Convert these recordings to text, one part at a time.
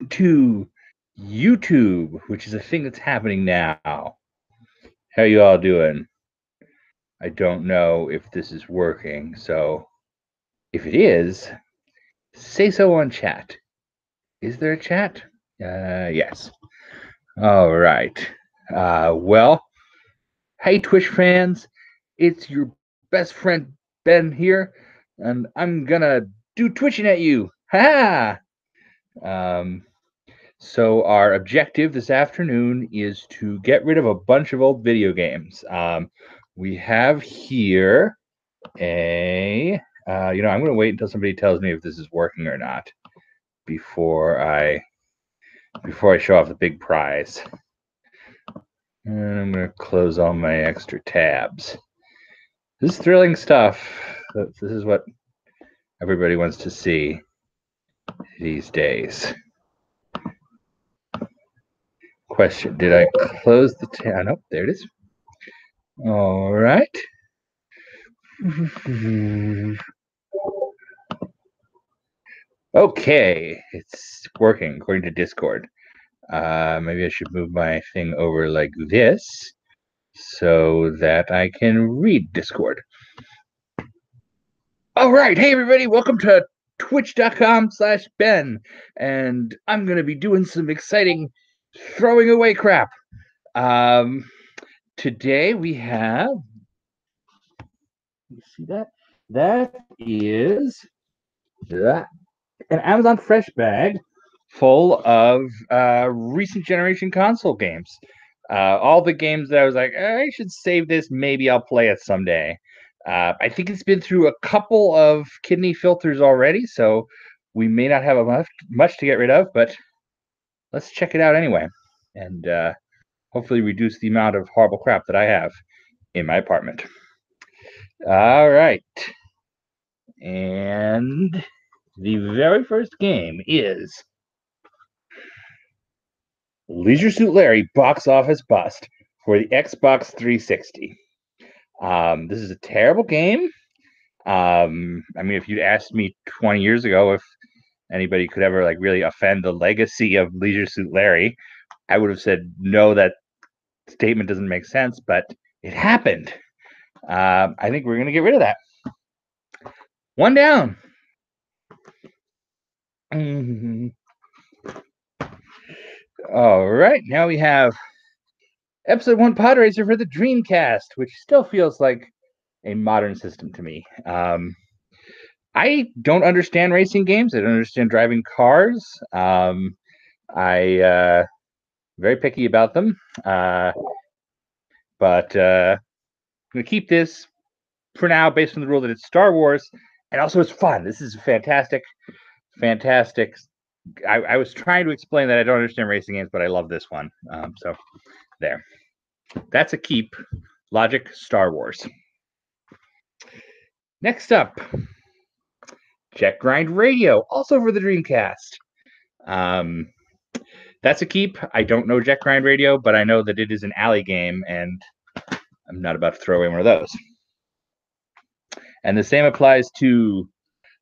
to YouTube, which is a thing that's happening now. How you all doing? I don't know if this is working, so if it is, say so on chat. Is there a chat? Yes. All right. Well, hey Twitch fans, it's your best friend Ben here, and I'm gonna do twitching at you. Ha! So our objective this afternoon is to get rid of a bunch of old video games. We have here I'm going to wait until somebody tells me if this is working or not before I show off the big prize. And I'm going to close all my extra tabs. This is thrilling stuff. This is what everybody wants to see these days. Question, did I close the tab? Nope, there it is. All right. Okay, it's working according to Discord. Maybe I should move my thing over like this so that I can read Discord. All right, hey everybody, welcome to twitch.com/Ben, and I'm going to be doing some exciting throwing away crap. Today we have, you see that? That is an Amazon Fresh bag full of recent generation console games. All the games that I was like, I should save this. Maybe I'll play it someday. I think it's been through a couple of kidney filters already, so we may not have much to get rid of, but let's check it out anyway. And hopefully reduce the amount of horrible crap that I have in my apartment. All right. And the very first game is Leisure Suit Larry box office bust for the Xbox 360. This is a terrible game. I mean, if you'd asked me 20 years ago if anybody could ever like really offend the legacy of Leisure Suit Larry, I would have said no, that statement doesn't make sense, but it happened. I think we're going to get rid of that. One down. All right, now we have Episode 1 Pod Racer for the Dreamcast, which still feels like a modern system to me. I don't understand racing games. I don't understand driving cars. I very picky about them. But I'm going to keep this for now based on the rule that it's Star Wars, and also it's fun. This is fantastic. I was trying to explain that I don't understand racing games, but I love this one. So there. That's a keep. Logic, Star Wars. Next up, Jet Grind Radio, also for the Dreamcast. That's a keep. I don't know Jet Grind Radio, but I know that it is an alley game, and I'm not about to throw away one of those. And the same applies to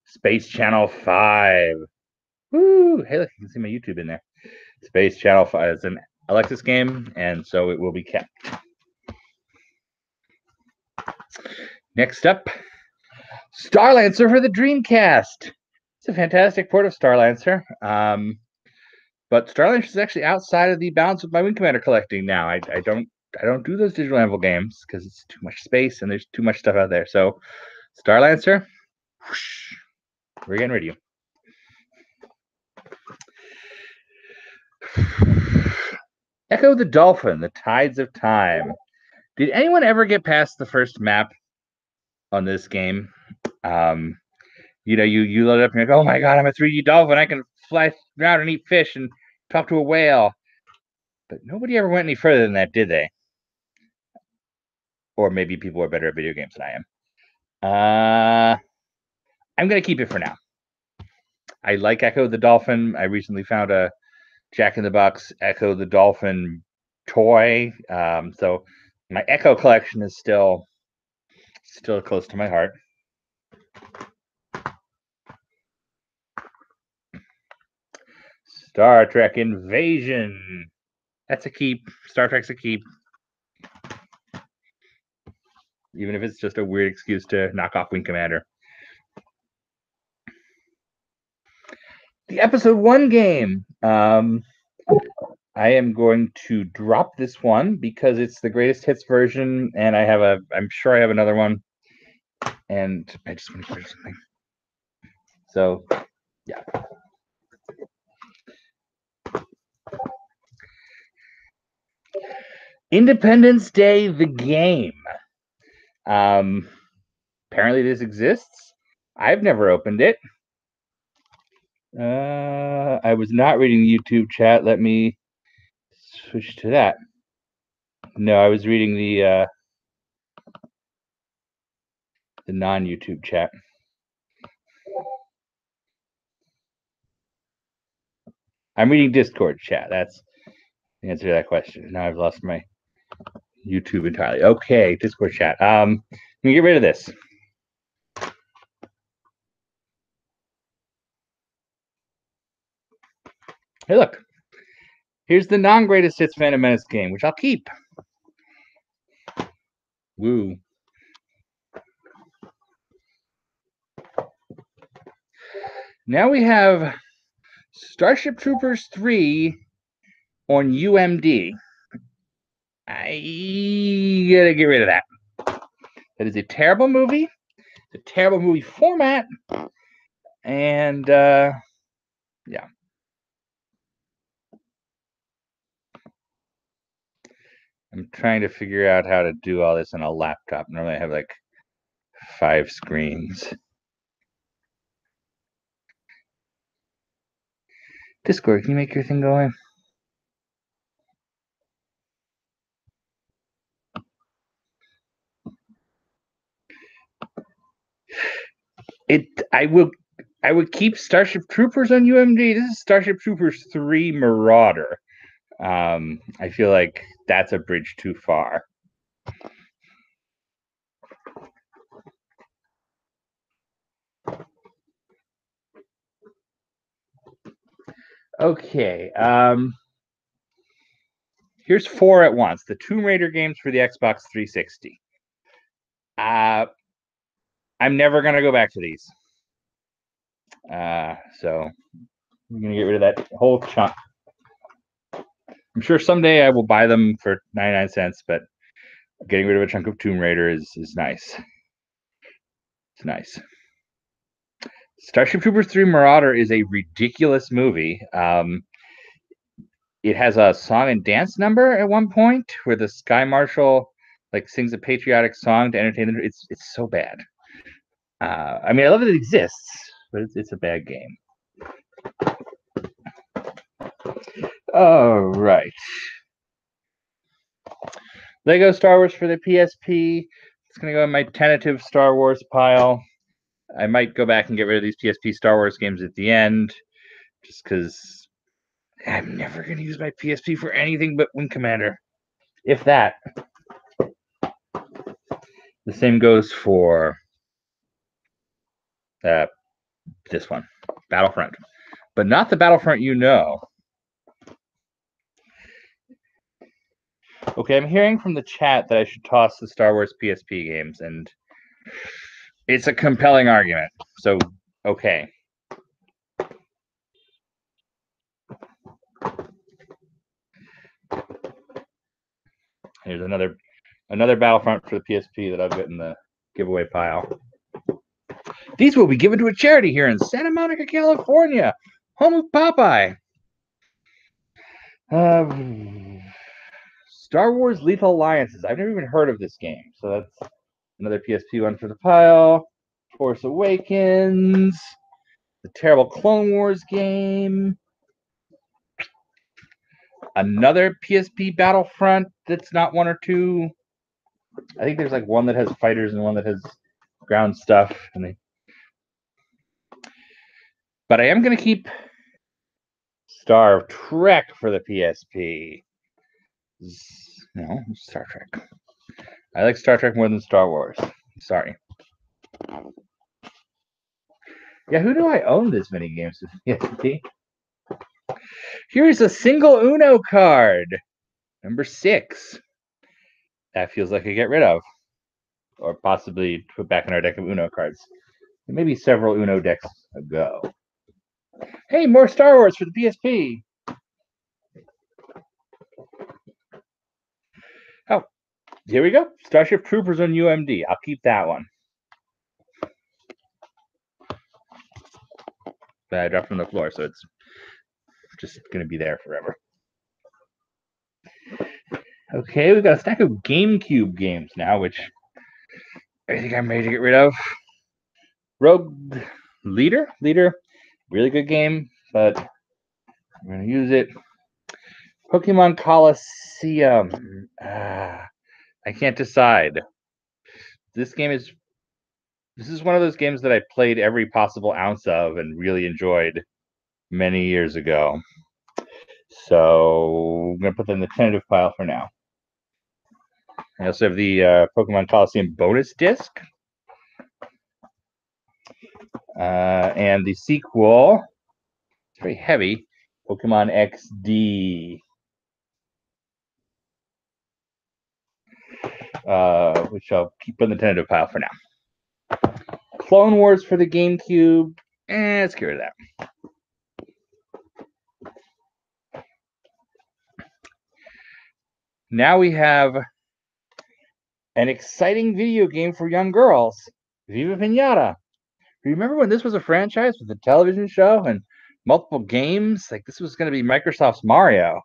Space Channel 5. Woo! Hey, look, you can see my YouTube in there. Space Channel 5 is an Alexis game, and so it will be kept. Next up, Starlancer for the Dreamcast. It's a fantastic port of Starlancer. But Starlancer is actually outside of the bounds of my Wing Commander collecting now. I don't do those digital Anvil games because it's too much space and there's too much stuff out there. So Starlancer, whoosh, we're getting rid of you. Echo the Dolphin, the Tides of Time. Did anyone ever get past the first map on this game? You load it up and you're like, oh my god, I'm a 3D dolphin. I can fly around and eat fish and talk to a whale. But nobody ever went any further than that, did they? Or maybe people are better at video games than I am. I'm going to keep it for now. I like Echo the Dolphin. I recently found a Jack in the Box Echo the Dolphin toy. So my Echo collection is still close to my heart. Star Trek Invasion. That's a keep. Star Trek's a keep. Even if it's just a weird excuse to knock off Wing Commander. The episode 1 game. I am going to drop this one because it's the greatest hits version, and I'm sure I have another one, and I just want to clear something. So, yeah. Independence Day, the game. Apparently this exists. I've never opened it. I was not reading the YouTube chat. Let me switch to that. No, I was reading the non-YouTube chat. I'm reading Discord chat. That's the answer to that question. Now I've lost my YouTube entirely. Okay, Discord chat. Let me get rid of this. Hey, look. Here's the non-greatest hits Phantom Menace game, which I'll keep. Woo. Now we have Starship Troopers 3 on UMD. I gotta get rid of that. That is a terrible movie. It's a terrible movie format. And, yeah. I'm trying to figure out how to do all this on a laptop. Normally I have like 5 screens. Discord, can you make your thing go in? I would keep Starship Troopers on UMD. This is Starship Troopers 3 Marauder. I feel like that's a bridge too far. Okay. Here's 4 at once. The Tomb Raider games for the Xbox 360. I'm never gonna go back to these. So I'm gonna get rid of that whole chunk. I'm sure someday I will buy them for 99 cents, but getting rid of a chunk of Tomb Raider is nice. It's nice. Starship Troopers 3 Marauder is a ridiculous movie. It has a song and dance number at one point where the Sky Marshal like sings a patriotic song to entertain them. It's so bad. I mean, I love that it exists, but it's a bad game. All right. Lego Star Wars for the PSP. It's going to go in my tentative Star Wars pile. I might go back and get rid of these PSP Star Wars games at the end, just because I'm never going to use my PSP for anything but Wing Commander. If that. The same goes for this one, Battlefront. But not the Battlefront you know. Okay, I'm hearing from the chat that I should toss the Star Wars PSP games, and it's a compelling argument. So, okay. Here's another Battlefront for the PSP that I'll get in the giveaway pile. These will be given to a charity here in Santa Monica, California, home of Popeye. Star Wars Lethal Alliances. I've never even heard of this game, so that's another PSP one for the pile. Force Awakens. The terrible Clone Wars game. Another PSP Battlefront that's not 1 or 2. I think there's like one that has fighters and one that has ground stuff. But I am going to keep Star Trek for the PSP. No, Star Trek. I like Star Trek more than Star Wars. Sorry. Yeah, who do I own this many games with PSP? Here's a single Uno card. Number 6. That feels like a get rid of. Or possibly put back in our deck of Uno cards. Maybe several Uno decks ago. Hey, more Star Wars for the PSP. Oh, here we go. Starship Troopers on UMD. I'll keep that one. But I dropped from the floor, so it's just going to be there forever. Okay, we've got a stack of GameCube games now, which I think I'm ready to get rid of. Rogue Leader, really good game, but I'm going to use it. Pokemon Coliseum. I can't decide. This is one of those games that I played every possible ounce of and really enjoyed many years ago. So I'm going to put that in the tentative pile for now. I also have the Pokemon Coliseum bonus disc. And the sequel, it's very heavy, Pokemon XD. Which I'll keep in the tentative pile for now. Clone Wars for the GameCube. Let's get rid of that. Now we have an exciting video game for young girls, Viva Pinata. Remember when this was a franchise with a television show and multiple games? Like, this was going to be Microsoft's Mario.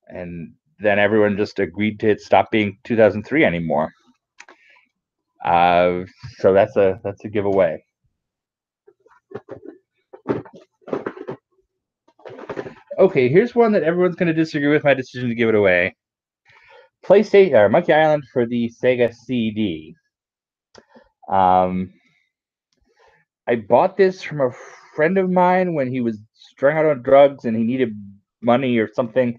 And then everyone just agreed to stop being 2003 anymore. So that's a giveaway. Okay, here's one that everyone's going to disagree with my decision to give it away. PlayStation or Monkey Island for the Sega CD. I bought this from a friend of mine when he was strung out on drugs and he needed money or something,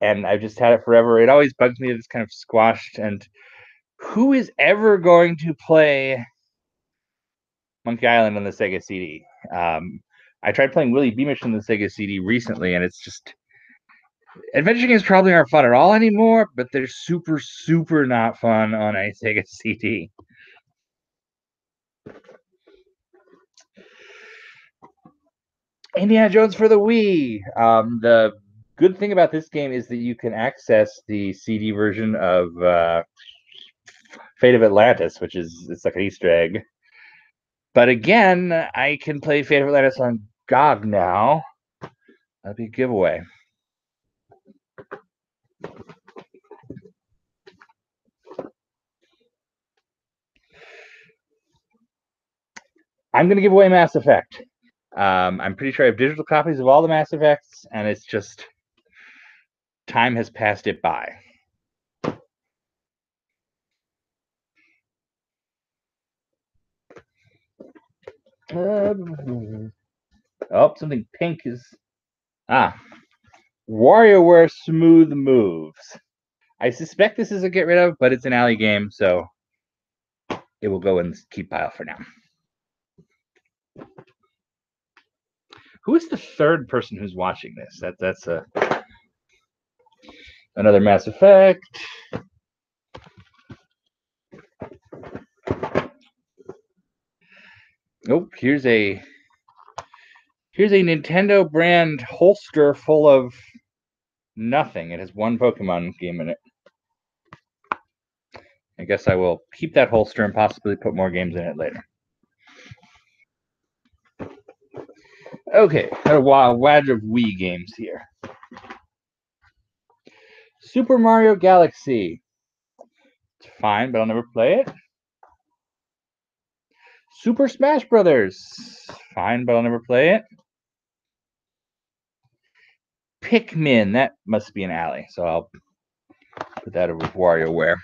and I've just had it forever. It always bugs me that it's kind of squashed, and who is ever going to play Monkey Island on the Sega CD? I tried playing Willy Beamish on the Sega CD recently, and it's just... Adventure games probably aren't fun at all anymore, but they're super, super not fun on a Sega CD. Indiana Jones for the Wii. The good thing about this game is that you can access the CD version of Fate of Atlantis, which is, it's like an Easter egg. But again, I can play Fate of Atlantis on GOG now. That'd be a giveaway. I'm going to give away Mass Effect. I'm pretty sure I have digital copies of all the Mass Effects, and it's just time has passed it by. Something pink is... WarioWare Smooth Moves. I suspect this is a get rid of, but it's an alley game, so it will go in the keep pile for now. Who is the third person who's watching this? That's another Mass Effect. Oh, here's a Nintendo brand holster full of nothing. It has one Pokemon game in it. I guess I will keep that holster and possibly put more games in it later. Okay, got a wad of Wii games here. Super Mario Galaxy. It's fine, but I'll never play it. Super Smash Brothers. Fine, but I'll never play it. Pikmin. That must be an alley, so I'll put that over with WarioWare.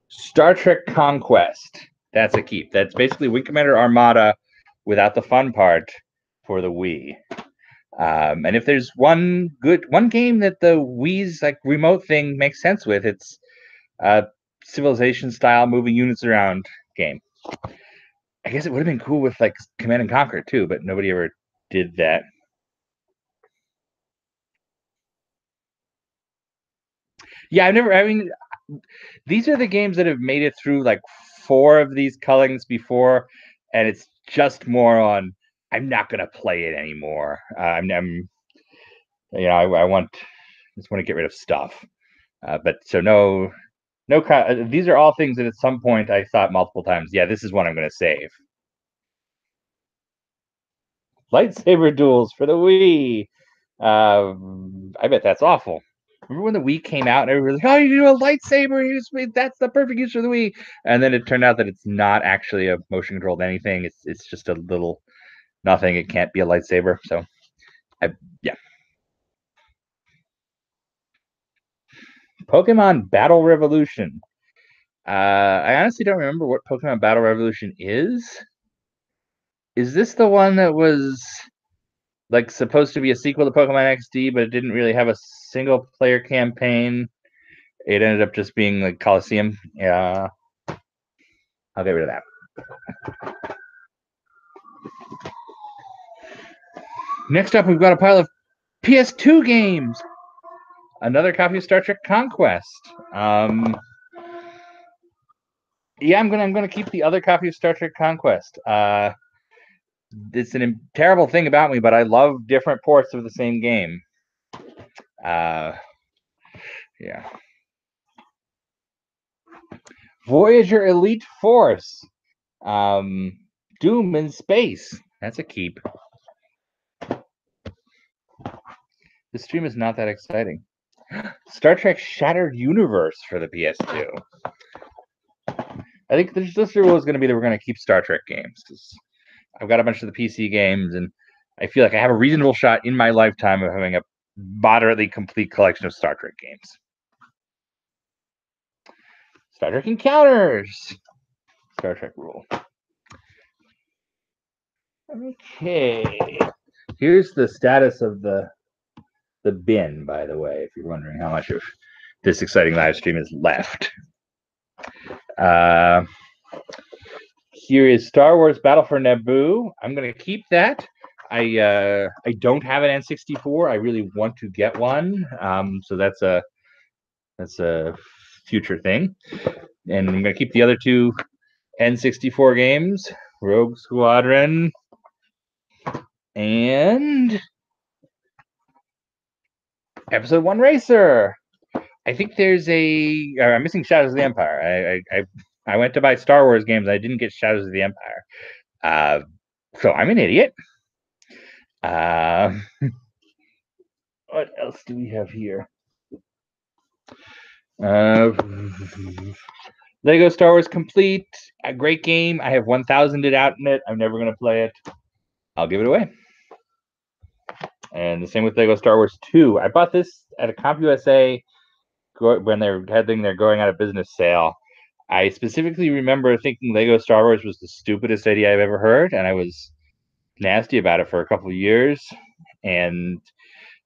Star Trek Conquest. That's a keep. That's basically Wing Commander Armada without the fun part for the Wii. And if there's one game that the Wii's like remote thing makes sense with, it's a Civilization style moving units around game. I guess it would have been cool with like Command and Conquer too, but nobody ever did that. Yeah, I mean, these are the games that have made it through like 4 of these cullings before, and it's just more on. I'm not gonna play it anymore. I want just want to get rid of stuff. But so no. These are all things that at some point I thought multiple times. Yeah, this is one I'm going to save. Lightsaber duels for the Wii. I bet that's awful. Remember when the Wii came out and everybody was like, "Oh, you do a lightsaber? That's the perfect use for the Wii." And then it turned out that it's not actually a motion controlled anything. It's just a little nothing. It can't be a lightsaber. So, yeah. Pokemon Battle Revolution. I honestly don't remember what Pokemon Battle Revolution is. Is this the one that was like supposed to be a sequel to Pokemon XD, but it didn't really have a single player campaign? It ended up just being like Coliseum. Yeah, I'll get rid of that. Next up, we've got a pile of PS2 games. Another copy of Star Trek Conquest. Yeah, I'm gonna keep the other copy of Star Trek Conquest. It's a terrible thing about me, but I love different ports of the same game. Yeah. Voyager Elite Force. Doom in space. That's a keep. This stream is not that exciting. Star Trek Shattered Universe for the PS2. I think this rule is going to be that we're going to keep Star Trek games because I've got a bunch of the PC games, and I feel like I have a reasonable shot in my lifetime of having a moderately complete collection of Star Trek games. Star Trek Encounters. Star Trek rule. Okay. Here's the status of the bin, by the way, if you're wondering how much of this exciting live stream is left. Here is Star Wars Battle for Naboo. I'm going to keep that. I don't have an N64. I really want to get one. So that's a future thing. And I'm going to keep the other 2 N64 games, Rogue Squadron and Episode 1 Racer. I think there's I'm missing Shadows of the Empire. I went to buy Star Wars games. I didn't get Shadows of the Empire. So I'm an idiot. What else do we have here? Lego Star Wars Complete. A great game. I have 1,000 out in it. I'm never going to play it. I'll give it away. And the same with Lego Star Wars 2. I bought this at a CompUSA when they're having their going out of business sale. I specifically remember thinking Lego Star Wars was the stupidest idea I've ever heard, and I was nasty about it for a couple of years. And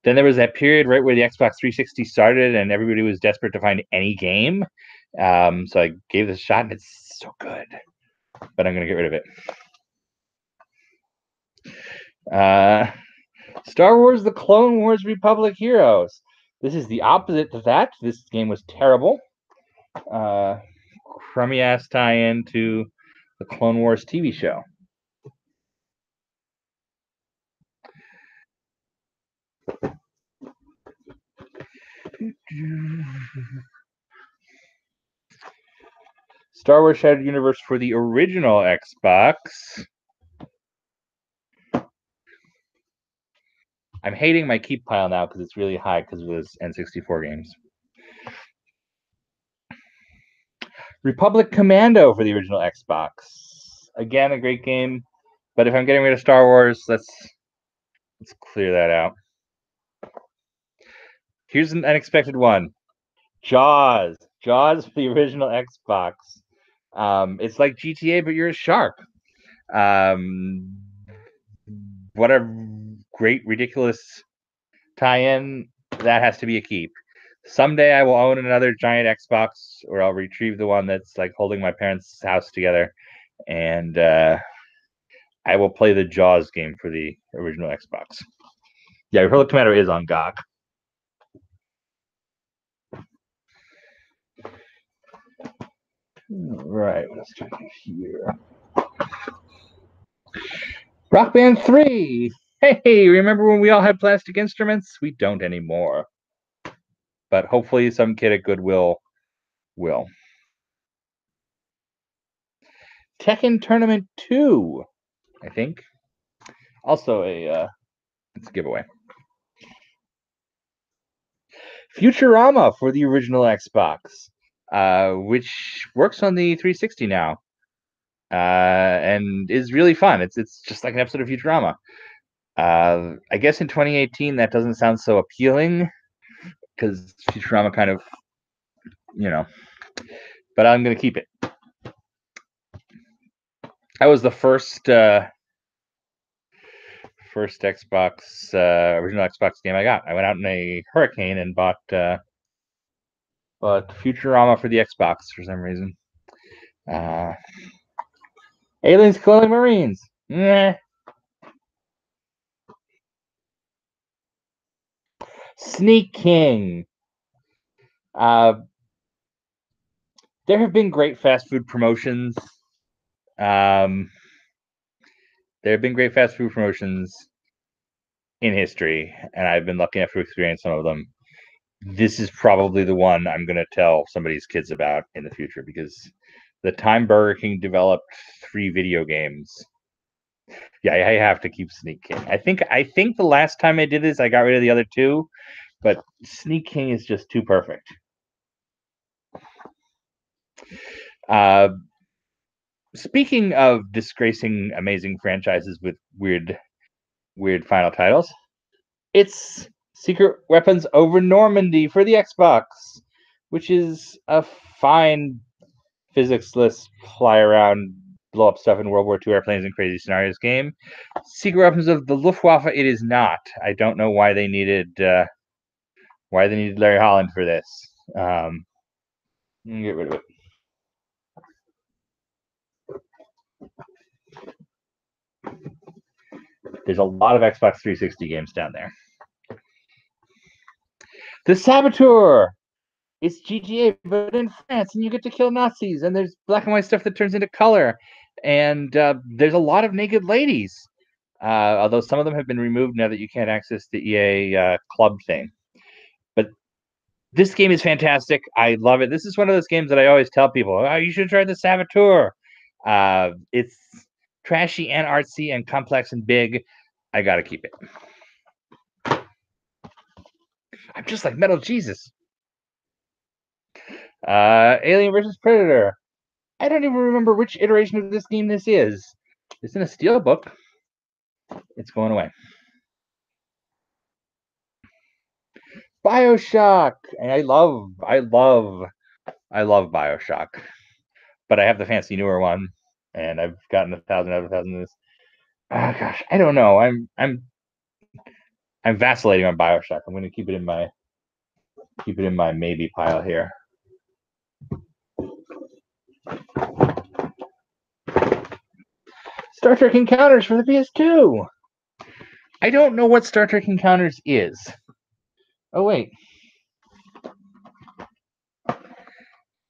then there was that period right where the Xbox 360 started, and everybody was desperate to find any game. So I gave this a shot, and it's so good. But I'm going to get rid of it. Star Wars: The Clone Wars Republic Heroes. This is the opposite to that. This game was terrible. Crummy ass tie-in to the Clone Wars TV show. Star Wars Shattered Universe for the original Xbox. I'm hating my keep pile now because it's really high because of those N64 games. Republic Commando for the original Xbox. Again, a great game. But if I'm getting rid of Star Wars, let's clear that out. Here's an unexpected one. Jaws. Jaws for the original Xbox. It's like GTA, but you're a shark. What a great, ridiculous tie-in. That has to be a keep. Someday I will own another giant Xbox, or I'll retrieve the one that's like holding my parents' house together. And I will play the Jaws game for the original Xbox. Yeah, Republic Commando is on GOG. Right, let's check it here. Rock Band 3! Hey, remember when we all had plastic instruments? We don't anymore. But hopefully some kid at Goodwill will. Tekken Tournament 2, I think. Also it's a giveaway. Futurama for the original Xbox, which works on the 360 now, and is really fun. It's just like an episode of Futurama. I guess in 2018 that doesn't sound so appealing because Futurama kind of, but I'm gonna keep it. That was the first Xbox original Xbox game I got. I went out in a hurricane and bought Futurama for the Xbox for some reason. Aliens Killing Marines. Nah. Sneak King. There have been great fast food promotions. There have been great fast food promotions in history, and I've been lucky enough to experience some of them. This is probably the one I'm going to tell somebody's kids about in the future because the time Burger King developed 3 video games. Yeah, I have to keep Sneak King. I think the last time I did this, I got rid of the other 2, but Sneak King is just too perfect. Speaking of disgracing amazing franchises with weird final titles, it's Secret Weapons Over Normandy for the Xbox, which is a fine physics-less fly around, blow up stuff in World War II airplanes and crazy scenarios game. Secret Weapons of the Luftwaffe, it is not. I don't know why they needed Larry Holland for this. Get rid of it. There's a lot of Xbox 360 games down there. The Saboteur! It's GTA, but in France, and you get to kill Nazis, and there's black and white stuff that turns into color, and there's a lot of naked ladies, although some of them have been removed now that you can't access the EA club thing. But this game is fantastic. I love it. This is one of those games that I always tell people, oh, you should try the Saboteur. It's trashy and artsy and complex and big. I gotta keep it. I'm just like Metal Jesus. Alien versus Predator. I don't even remember which iteration of this game this is. It's in a steelbook. It's going away. BioShock. And I love BioShock. But I have the fancy newer one, and I've gotten 1,000 out of 1,000 of this. Oh gosh, I don't know. I'm vacillating on BioShock. I'm going to keep it in my maybe pile here. Star Trek Encounters for the PS2. I don't know what Star Trek Encounters is. Oh wait.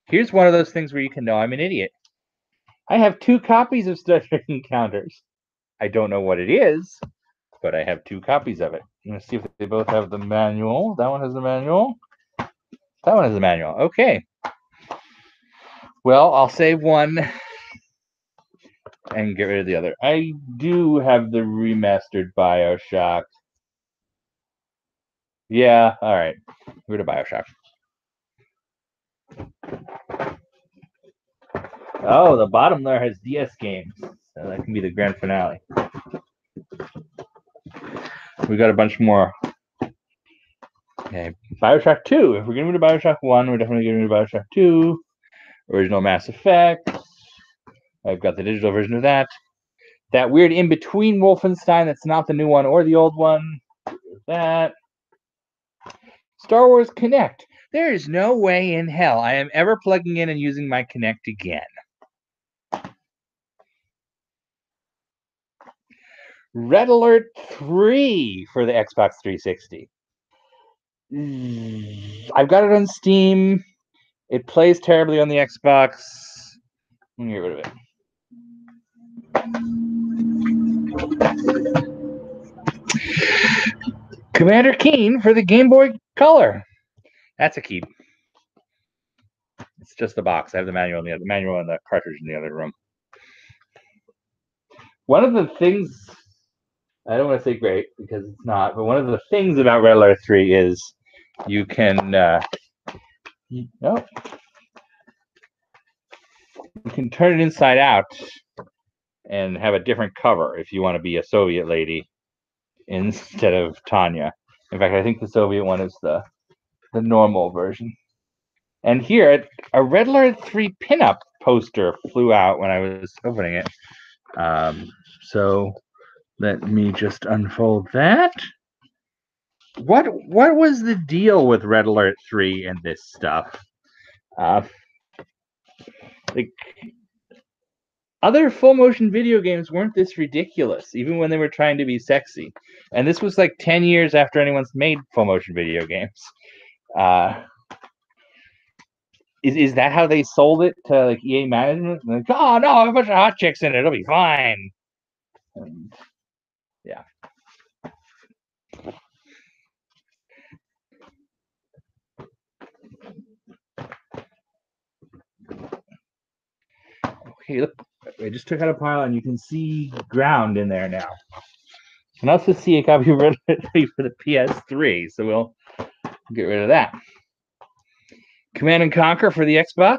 Here's one of those things where you can know I'm an idiot. I have 2 copies of Star Trek Encounters. I don't know what it is, but I have 2 copies of it. Let's see if they both have the manual. That one has the manual. That one has the manual. Okay. Well, I'll save one and get rid of the other. I do have the remastered BioShock. Yeah, all right. Get rid of BioShock. Oh, the bottom there has DS games. So that can be the grand finale. We got a bunch more. Okay, BioShock 2. If we're getting rid of BioShock 1, we're definitely getting rid of BioShock 2. Original Mass Effect. I've got the digital version of that. That weird in-between Wolfenstein that's not the new one or the old one. That. Star Wars Kinect. There is no way in hell I am ever plugging in and using my Kinect again. Red Alert 3 for the Xbox 360. I've got it on Steam. It plays terribly on the Xbox. Let me get rid of it. Commander Keen for the Game Boy Color. That's a keep. It's just the box. I have the manual and the cartridge in the other room. One of the things, I don't want to say great because it's not, but one of the things about Red Alert 3 is you can you can turn it inside out and have a different cover if you want to be a Soviet lady instead of Tanya. In fact, I think the Soviet one is the normal version. And here, a Red Alert 3 pinup poster flew out when I was opening it. So let me just unfold that. What was the deal with Red Alert 3 and this stuff? Like, other full motion video games weren't this ridiculous, even when they were trying to be sexy. And this was like 10 years after anyone's made full motion video games. Is that how they sold it to like EA management? Like, oh no, a bunch of hot chicks in it, it'll be fine. And, yeah. Okay, look, I just took out a pile and you can see ground in there now. You can also see a copy of Red Alert 3 for the PS3, so we'll get rid of that. Command and Conquer for the Xbox.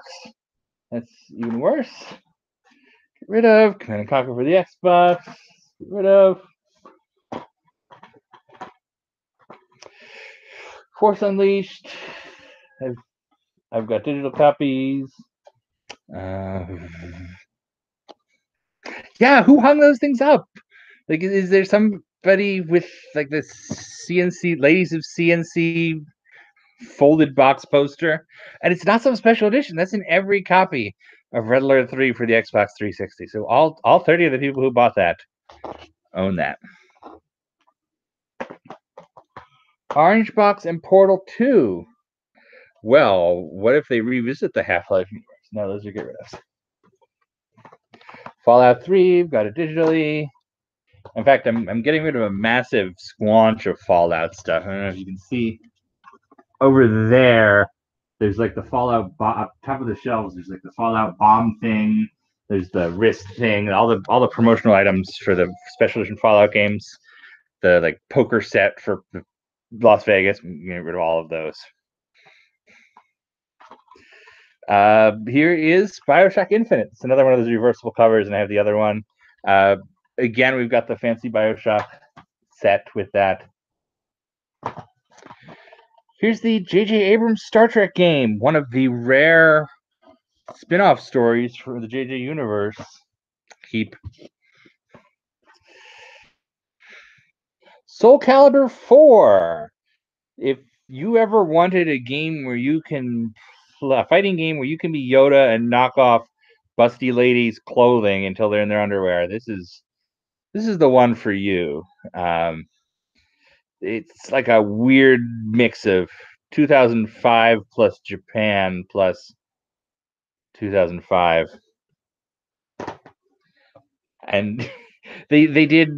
That's even worse. Get rid of Command and Conquer for the Xbox. Get rid of Force Unleashed. I've got digital copies. Yeah, who hung those things up? Like, is there somebody with like the CNC Ladies of CNC folded box poster? And it's not some special edition. That's in every copy of Red Alert 3 for the Xbox 360. So all 30 of the people who bought that own that. Orange Box and Portal 2. Well, what if they revisit the Half-Life universe? No, those are get rid of. Fallout 3, got it digitally. In fact, I'm getting rid of a massive squanch of Fallout stuff. I don't know if you can see over there. There's like the Fallout top of the shelves. There's like the Fallout bomb thing. There's the wrist thing. All the promotional items for the special edition Fallout games. The like poker set for Las Vegas. Get rid of all of those. Here is BioShock Infinite. It's another one of those reversible covers, and I have the other one. Again, we've got the fancy BioShock set with that. Here's the J.J. Abrams Star Trek game, one of the rare spin-off stories for the J.J. universe. Keep. Soul Calibur 4. If you ever wanted a game where you can, a fighting game where you can be Yoda and knock off busty ladies' clothing until they're in their underwear, this is the one for you. It's like a weird mix of 2005 plus Japan plus 2005, and they did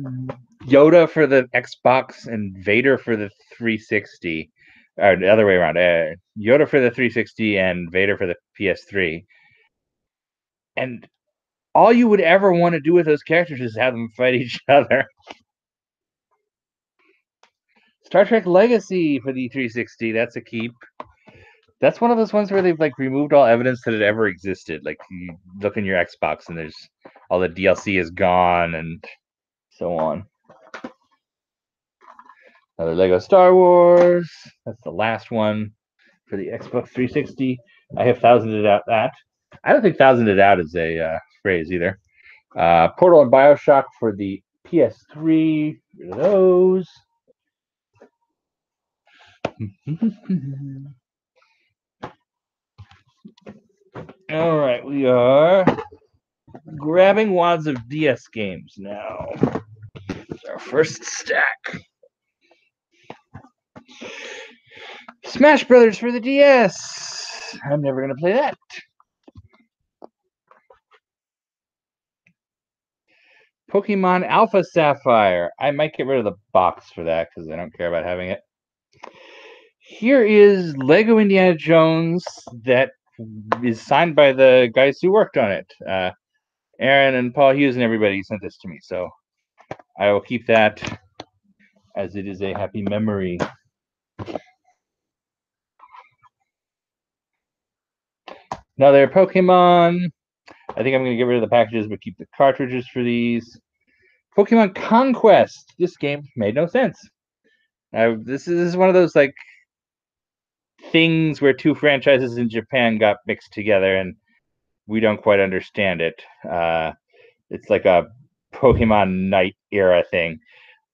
Yoda for the Xbox and Vader for the 360, or the other way around. Yoda for the 360 and Vader for the PS3, and all you would ever want to do with those characters is have them fight each other. Star Trek Legacy for the 360, that's a keep. That's one of those ones where they've like removed all evidence that it ever existed. Like you look in your Xbox and there's all the DLC is gone and so on. Another Lego Star Wars. That's the last one for the Xbox 360. I have thousanded out that. I don't think thousanded out is a phrase either. Portal and BioShock for the PS3. Rid of those. All right, we are grabbing wads of DS games now. Sorry. First stack. Smash Brothers for the DS. I'm never going to play that. Pokemon Alpha Sapphire. I might get rid of the box for that because I don't care about having it. Here is Lego Indiana Jones that is signed by the guys who worked on it. Aaron and Paul Hughes and everybody sent this to me, so I will keep that as it is a happy memory. Another Pokemon. I think I'm going to get rid of the packages, but keep the cartridges for these. Pokemon Conquest. This game made no sense. This is one of those like things where two franchises in Japan got mixed together, and we don't quite understand it. It's like a Pokemon Night era thing.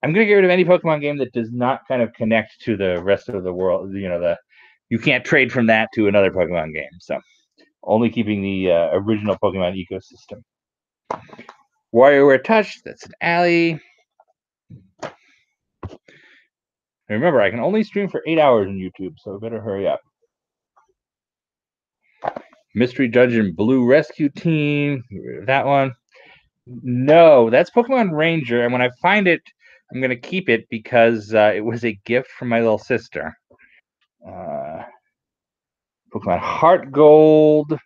I'm going to get rid of any Pokemon game that does not kind of connect to the rest of the world. You can't trade from that to another Pokemon game. So only keeping the original Pokemon ecosystem. WarioWare Touch, that's an alley. Remember, I can only stream for 8 hours on YouTube, so better hurry up. Mystery Dungeon Blue Rescue Team, that one. No, that's Pokemon Ranger, and when I find it, I'm going to keep it because it was a gift from my little sister. Pokemon Heart Gold.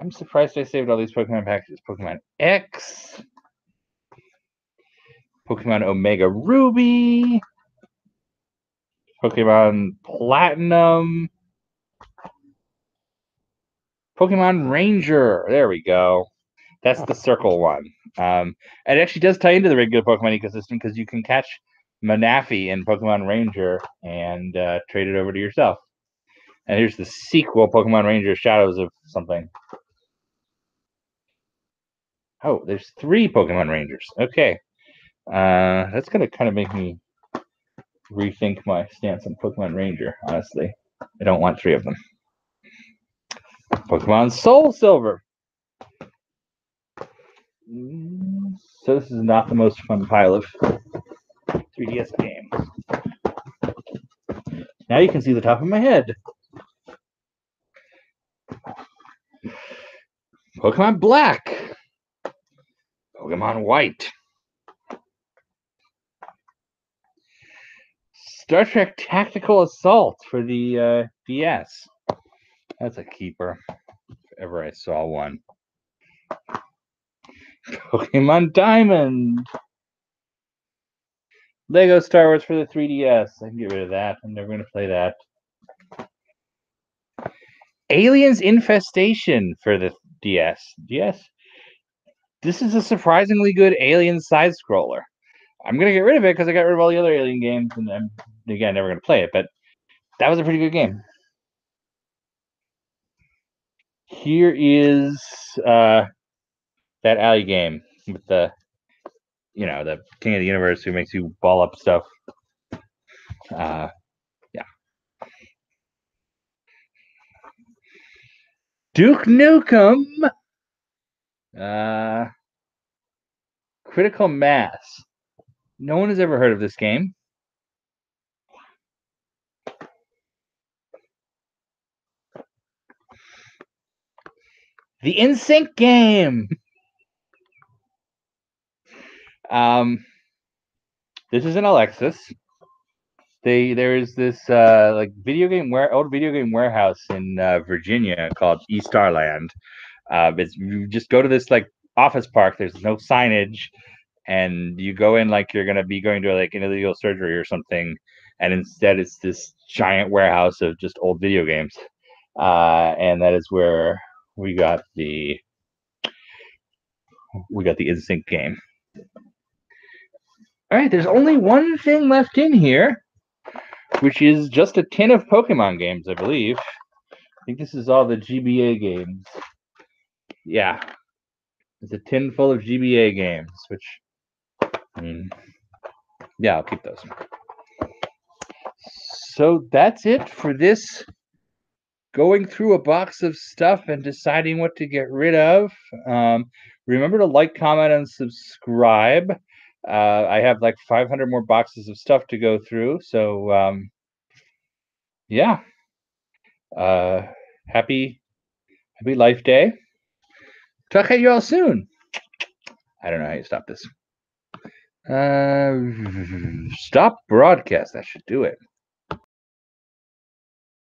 I'm surprised I saved all these Pokemon packages. Pokemon X. Pokemon Omega Ruby. Pokemon Platinum. Pokemon Ranger. There we go. That's the circle one. And it actually does tie into the regular Pokemon ecosystem because you can catch Manaphy in Pokemon Ranger and trade it over to yourself. And here's the sequel, Pokemon Ranger Shadows of something. Oh, there's 3 Pokemon Rangers. Okay. That's going to kind of make me rethink my stance on Pokemon Ranger, honestly. I don't want 3 of them. Pokemon Soul Silver. So this is not the most fun pile of 3DS games. Now you can see the top of my head. Pokemon Black. Pokemon White. Star Trek Tactical Assault for the DS. That's a keeper, if ever I saw one. Pokemon Diamond. Lego Star Wars for the 3DS. I can get rid of that. I'm never going to play that. Aliens Infestation for the DS. This is a surprisingly good Alien side-scroller. I'm going to get rid of it because I got rid of all the other Alien games, and I'm, again, never going to play it, but that was a pretty good game. Here is that alley game with the King of the Universe who makes you ball up stuff. Yeah. Duke Nukem. Critical Mass. No one has ever heard of this game. The NSYNC game. This is an Alexis. There is this like old video game warehouse in Virginia called East Starland. You just go to this like office park. There's no signage, and you go in like you're gonna be going to like an illegal surgery or something, and instead it's this giant warehouse of just old video games. And that is where we got the NSYNC game. All right, there's only one thing left in here, which is just a tin of Pokemon games, I believe. I think this is all the GBA games. Yeah. It's a tin full of GBA games, which, yeah, I'll keep those. So that's it for this going through a box of stuff and deciding what to get rid of. Remember to like, comment, and subscribe. I have like 500 more boxes of stuff to go through. So yeah, uh, happy Life Day. Talk at you all soon. I don't know how you stop this. Stop broadcast. That should do it.